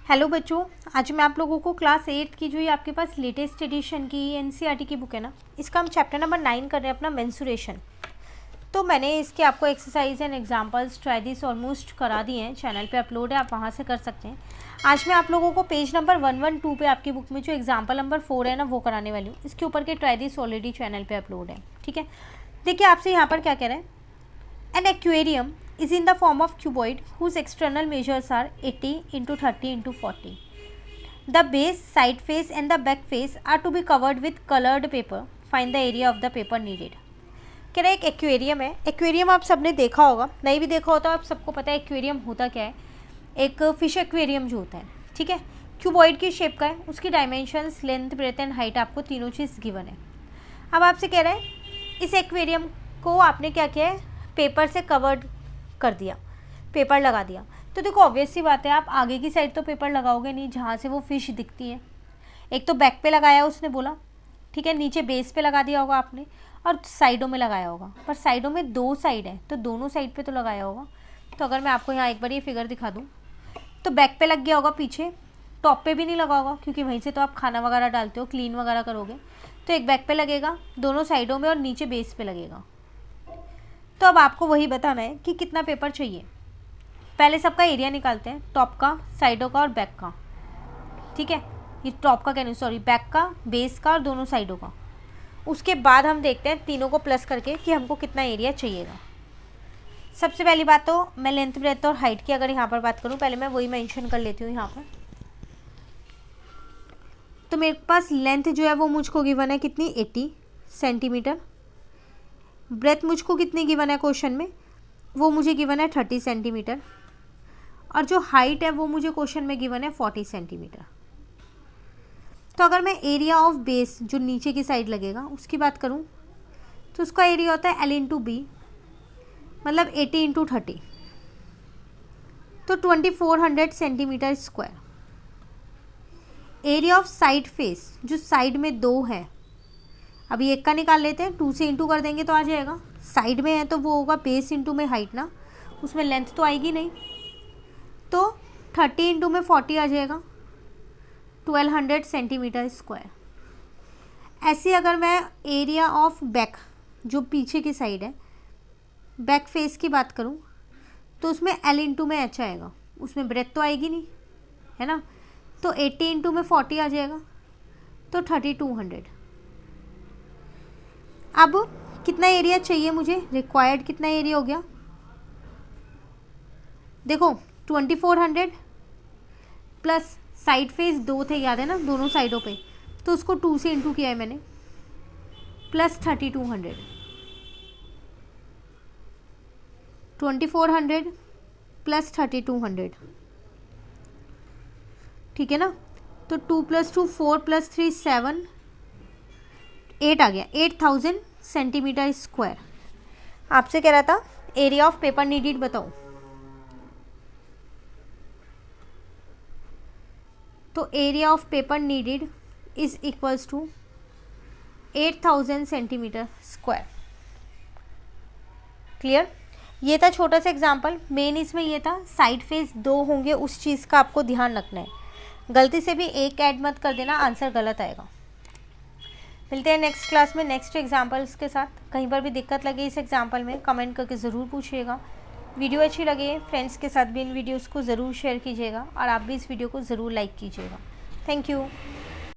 Hello बच्चों, आज मैं आप लोगों को क्लास 8 की जो ये आपके पास लेटेस्ट एडिशन की एनसीईआरटी की बुक है ना, इसका हम चैप्टर नंबर 9 कर रहे हैं अपना मेंसुरेशन। तो मैंने इसके आपको exercise and examples try this almost करा दिए हैं, चैनल पे अपलोड है, आप वहाँ से कर सकते हैं। आज मैं आप लोगों को पेज नंबर 112 पे आपकी बुक में जो एग्जाम्पल नंबर 4 है ना वो कराने वाली हूँ। इसके ऊपर के ट्राई दिस ऑलरेडी चैनल पर अपलोड है, ठीक है। देखिए आपसे यहाँ पर क्या कह रहा है, an aquarium is in the form of cuboid whose external measures are 80 into 30 into 40. The base, side face and the back face are to be covered with colored paper. Find the area of the paper needed. कह रहे एक aquarium है। Aquarium आप सबने देखा होगा, नहीं भी देखा होता आप सबको पता है एक्वेरियम होता क्या है। एक फिश एक्वेरियम जो होता है, ठीक है, क्यूबॉइड की शेप का है। उसकी dimensions, length, breadth and height आपको तीनों चीज़ गिवन है। अब आपसे कह रहा है इस एक्वेरियम को आपने क्या किया है, पेपर से कवर्ड कर दिया, पेपर लगा दिया। तो देखो ऑब्वियस सी बात है, आप आगे की साइड तो पेपर लगाओगे नहीं जहाँ से वो फिश दिखती है। एक तो बैक पे लगाया उसने बोला, ठीक है, नीचे बेस पे लगा दिया होगा आपने और साइडों में लगाया होगा। पर साइडों में दो साइड है तो दोनों साइड पे तो लगाया होगा। तो अगर मैं आपको यहाँ एक बार ये फिगर दिखा दूँ तो बैक पे लग गया होगा, पीछे टॉप पे भी नहीं लगा होगा क्योंकि वहीं से तो आप खाना वगैरह डालते हो, क्लीन वगैरह करोगे। तो एक बैक पे लगेगा, दोनों साइडों में, और नीचे बेस पे लगेगा। तो अब आपको वही बताना है कि कितना पेपर चाहिए। पहले सबका एरिया निकालते हैं, टॉप का, साइडों का और बैक का, ठीक है। ये टॉप का कहने, सॉरी, बैक का, बेस का और दोनों साइडों का। उसके बाद हम देखते हैं तीनों को प्लस करके कि हमको कितना एरिया चाहिएगा। सबसे पहली बात तो मैं लेंथ, ब्रेथ और हाइट की अगर यहाँ पर बात करूँ, पहले मैं वही मेंशन कर लेती हूँ यहाँ पर। तो मेरे पास लेंथ जो है वो मुझको गिवन है कितनी, 80 सेंटीमीटर। ब्रेथ मुझको कितनी गिवन है क्वेश्चन में, वो मुझे गिवन है 30 सेंटीमीटर। और जो हाइट है वो मुझे क्वेश्चन में गिवन है 40 सेंटीमीटर। तो अगर मैं एरिया ऑफ बेस जो नीचे की साइड लगेगा उसकी बात करूं तो उसका एरिया होता है L इंटू बी, मतलब 80 इंटू 30, तो 2400 centimetre square. Area of side face जो साइड में दो है, अभी एक का निकाल लेते हैं, 2 से इंटू कर देंगे तो आ जाएगा। साइड में है तो वो होगा बेस इंटू में हाइट ना, उसमें लेंथ तो आएगी नहीं। तो 30 इंटू में 40 आ जाएगा, 1200 सेंटीमीटर स्क्वायर। ऐसे अगर मैं एरिया ऑफ बैक जो पीछे की साइड है, बैक फेस की बात करूं तो उसमें L इंटू में H आएगा, उसमें ब्रेथ तो आएगी नहीं, है ना। तो 80 इंटू में 40 आ जाएगा, तो 3200। अब कितना एरिया चाहिए मुझे, रिक्वायर्ड कितना एरिया हो गया, देखो 2400 प्लस साइड फेस दो थे, याद है ना, दोनों साइडों पे, तो उसको 2 से इंटू किया है मैंने, प्लस 3200। 2400 प्लस 3200, ठीक है ना। तो 2 + 2 4 + 3 7, 8 आ गया, 8000 सेंटीमीटर स्क्वायर। आपसे कह रहा था एरिया ऑफ पेपर नीडेड बताओ, तो area of paper needed is equals to 8000 centimetre square. Clear. ये था छोटा सा एग्जांपल। मेन इसमें ये था साइड फेस दो होंगे, उस चीज़ का आपको ध्यान रखना है। गलती से भी एक ऐड मत कर देना, आंसर गलत आएगा। मिलते हैं नेक्स्ट क्लास में नेक्स्ट एग्जांपल्स के साथ। कहीं पर भी दिक्कत लगे इस एग्जांपल में कमेंट करके ज़रूर पूछिएगा। वीडियो अच्छी लगे फ्रेंड्स के साथ भी इन वीडियोस को ज़रूर शेयर कीजिएगा और आप भी इस वीडियो को ज़रूर लाइक कीजिएगा। Thank you.